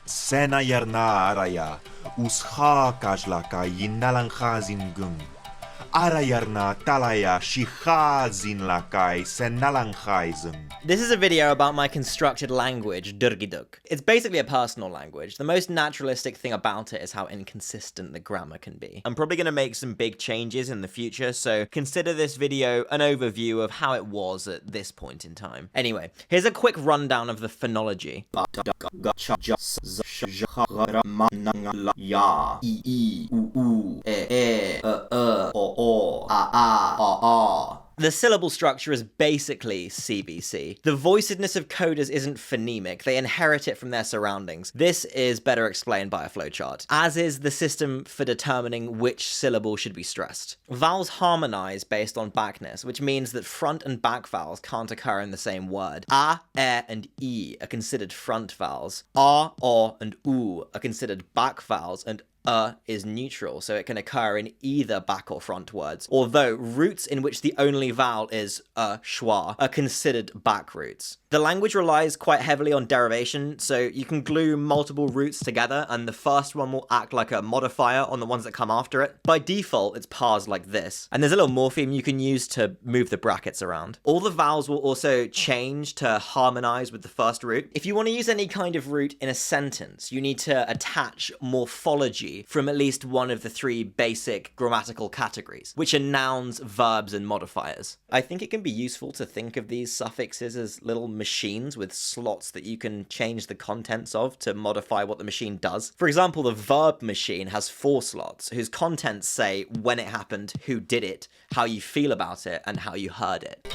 Sena yarna araya, usha kajlaka yinalanchazin gung. Arayarna talaya shichazin lakai senalanchaizung. This is a video about my constructed language, Dyrgidyk. It's basically a personal language. The most naturalistic thing about it is how inconsistent the grammar can be. I'm probably going to make some big changes in the future, so consider this video an overview of how it was at this point in time. Anyway, here's a quick rundown of the phonology. The syllable structure is basically CBC. The voicedness of coders isn't phonemic, they inherit it from their surroundings. This is better explained by a flowchart, as is the system for determining which syllable should be stressed. Vowels harmonize based on backness, which means that front and back vowels can't occur in the same word. A, and E are considered front vowels. A, O, and U are considered back vowels, and is neutral, so it can occur in either back or front words, although roots in which the only vowel is schwa are considered back roots. The language relies quite heavily on derivation, so you can glue multiple roots together, and the first one will act like a modifier on the ones that come after it. By default, it's parsed like this, and there's a little morpheme you can use to move the brackets around. All the vowels will also change to harmonize with the first root. If you want to use any kind of root in a sentence, you need to attach morphology from at least one of the three basic grammatical categories, which are nouns, verbs, and modifiers. I think it can be useful to think of these suffixes as little machines with slots that you can change the contents of to modify what the machine does. For example, the verb machine has 4 slots, whose contents say when it happened, who did it, how you feel about it, and how you heard it.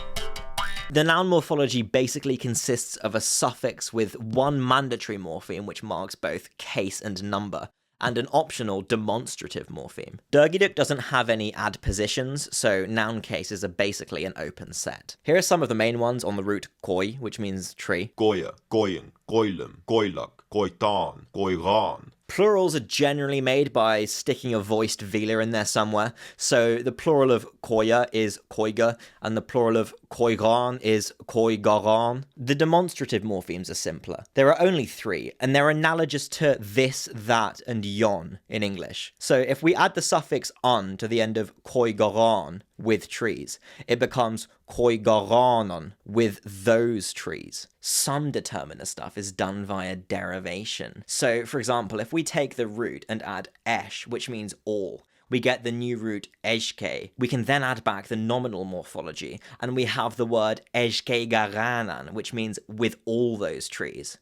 The noun morphology basically consists of a suffix with one mandatory morpheme, which marks both case and number, and an optional demonstrative morpheme. Dyrgidyk doesn't have any adpositions, so noun cases are basically an open set. Here are some of the main ones on the root koi, which means tree. Goya, goying, goylum, goyluk, goitan, goiran. Plurals are generally made by sticking a voiced velar in there somewhere, so the plural of koya is koiga, and the plural of koigan is koigaran. The demonstrative morphemes are simpler. There are only 3, and they're analogous to this, that, and yon in English. So if we add the suffix on to the end of koigaran with trees, it becomes koigaranon with those trees. Some determiner stuff is done via derivation. So, for example, if we take the root and add esh, which means all, we get the new root eshke. We can then add back the nominal morphology, and we have the word eshke garanan, which means with all those trees.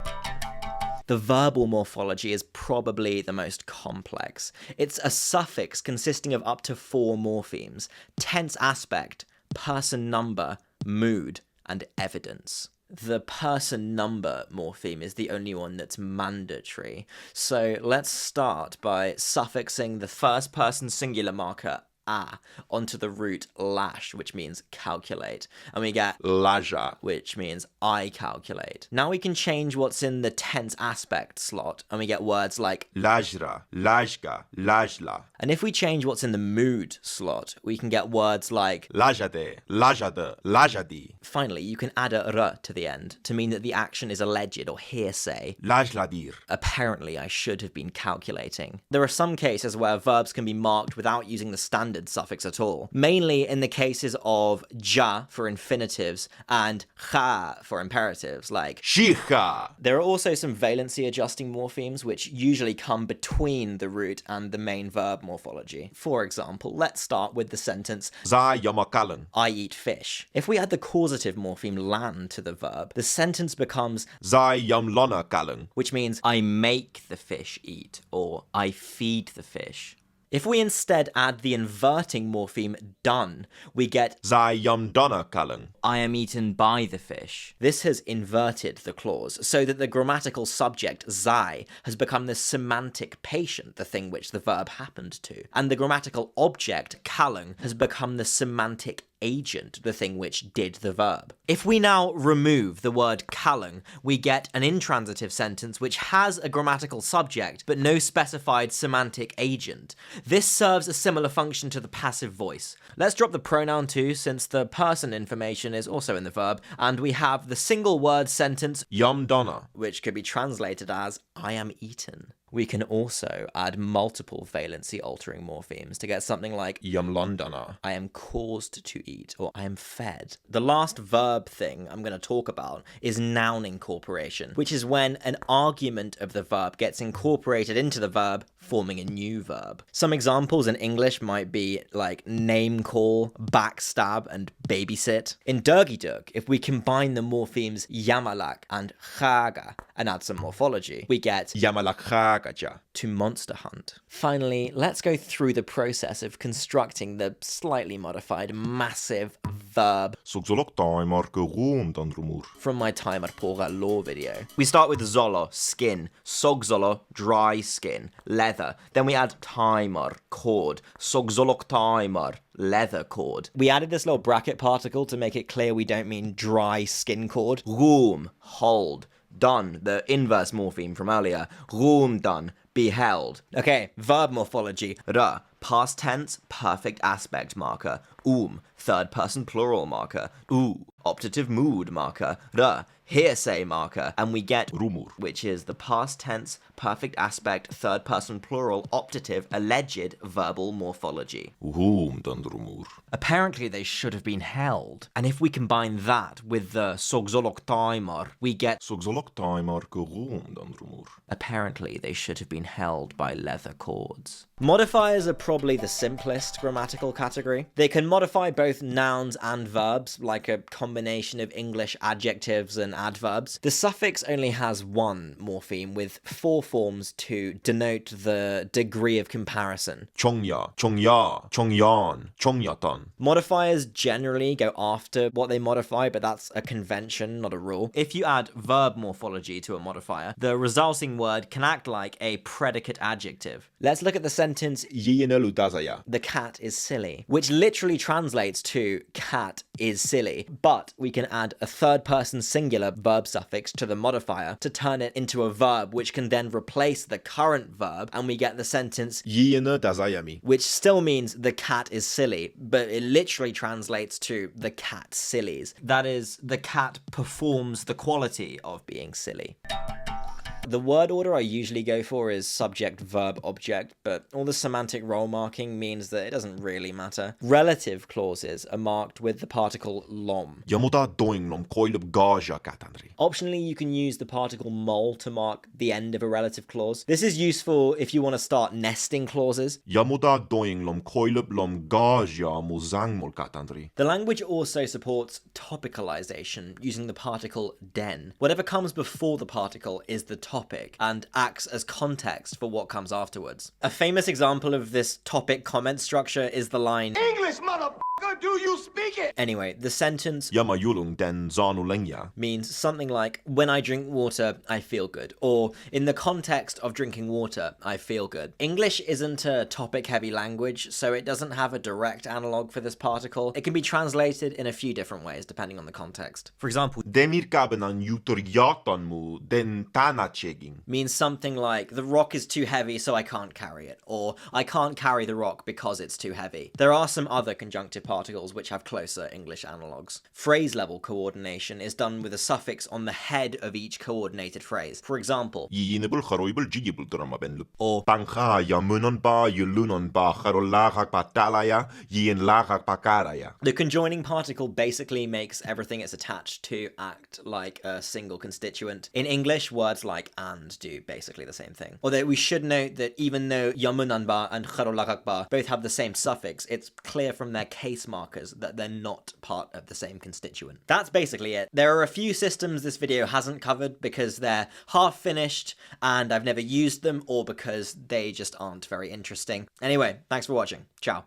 The verbal morphology is probably the most complex. It's a suffix consisting of up to 4 morphemes: tense aspect, person number, mood, and evidence. The person number morpheme is the only one that's mandatory. So let's start by suffixing the first person singular marker a onto the root lash, which means calculate, and we get laja, which means I calculate. Now we can change what's in the tense aspect slot, and we get words like Lajra, lajga, lajla. And if we change what's in the mood slot, we can get words like Lajade, lajade, lajadi. Finally, you can add a r to the end to mean that the action is alleged or hearsay. Lajladir. Apparently, I should have been calculating. There are some cases where verbs can be marked without using the standard suffix at all, mainly in the cases of ja for infinitives and cha for imperatives, like Shicha. There are also some valency adjusting morphemes which usually come between the root and the main verb morphology. For example, let's start with the sentence Za yamakalan. I eat fish. If we add the causative morpheme lan to the verb, the sentence becomes Za yamlona kalan. which means I make the fish eat, or I feed the fish. If we instead add the inverting morpheme done, we get Za yamdona kalan. I am eaten by the fish. This has inverted the clause, so that the grammatical subject zai has become the semantic patient, the thing which the verb happened to, and the grammatical object kalang has become the semantic agent, the thing which did the verb. If we now remove the word kallang, we get an intransitive sentence which has a grammatical subject but no specified semantic agent. This serves a similar function to the passive voice. Let's drop the pronoun too, since the person information is also in the verb, and we have the single word sentence Jam donna. which could be translated as I am eaten. We can also add multiple valency altering morphemes to get something like Jam landana. I am caused to eat, or I am fed. The last verb thing I'm going to talk about is noun incorporation, which is when an argument of the verb gets incorporated into the verb, forming a new verb. Some examples in English might be like name call, backstab, and babysit. In Dyrgidyk, if we combine the morphemes yamalak and chaga and add some morphology, we get Jamalakagaja. to monster hunt. Finally, let's go through the process of constructing the slightly modified massive verb Sogzolok taimarke room dan rumur. from my time at Pora Law video. We start with zolo, skin, sogzolo, dry skin, leather. Then we add timer, cord, sogzolok timer, leather cord. We added this little bracket particle to make it clear we don't mean dry skin cord. Room, hold. Done, the inverse morpheme from earlier. Room done, beheld. Okay, verb morphology. Ra, past tense, perfect aspect marker. Third person plural marker. Optative mood marker. Ra, hearsay marker. And we get Rumor. which is the past tense, perfect aspect, third person plural, optative, alleged verbal morphology. Room dan rumur. Apparently they should have been held. And if we combine that with the sogzolok timer, we get Sogzolok taimarke room dan rumur. apparently they should have been held by leather cords. Modifiers are probably the simplest grammatical category. They can modify both nouns and verbs, like a combination of English adjectives and adverbs. The suffix only has one morpheme with 4 forms to denote the degree of comparison. Chongya, chongya, chongyan, chongyatan. Modifiers generally go after what they modify, but that's a convention, not a rule. If you add verb morphology to a modifier, the resulting word can act like a predicate adjective. Let's look at the sentence, Jienelu dazaya. the cat is silly, which literally translates to cat is silly, but we can add a third person singular verb suffix to the modifier to turn it into a verb, which can then replace the current verb, and we get the sentence, Jiene dazayami. which still means the cat is silly, but it literally translates to the cat sillies. That is, the cat performs the quality of being silly. The word order I usually go for is subject, verb, object, but all the semantic role marking means that it doesn't really matter. Relative clauses are marked with the particle lom. Jamuda doinglom koilub gaja katanri. Optionally, you can use the particle mol to mark the end of a relative clause. This is useful if you want to start nesting clauses. Jamuda doinglom koilub lom gaja muzangmol katanri. The language also supports topicalisation using the particle den. Whatever comes before the particle is the topic and acts as context for what comes afterwards. A famous example of this topic comment structure is the line, English, motherfucker, do you speak it? Anyway, the sentence Jama yulung den zanulengya. means something like, when I drink water, I feel good, or in the context of drinking water, I feel good. English isn't a topic-heavy language, so it doesn't have a direct analogue for this particle. It can be translated in a few different ways, depending on the context. For example, Demir kabenan yutur mu den tanacheging. means something like, the rock is too heavy, so I can't carry it, or I can't carry the rock because it's too heavy. There are some other conjunctive particles which have closer English analogues. Phrase-level coordination is done with a suffix on the head of each coordinated phrase. For example, Jienebul charoibul jigibul drama benlup. or Pangha yamunon ba yulunon ba charolagak patalaya jien lagak pakaraya. the conjoining particle basically makes everything it's attached to act like a single constituent. In English, words like and do basically the same thing. Although we should note that even though yamunanba and kharolagakba both have the same suffix, it's clear from their case markers that they're not part of the same constituent. That's basically it. There are a few systems this video hasn't covered because they're half finished and I've never used them, or because they just aren't very interesting. Anyway, thanks for watching. Ciao.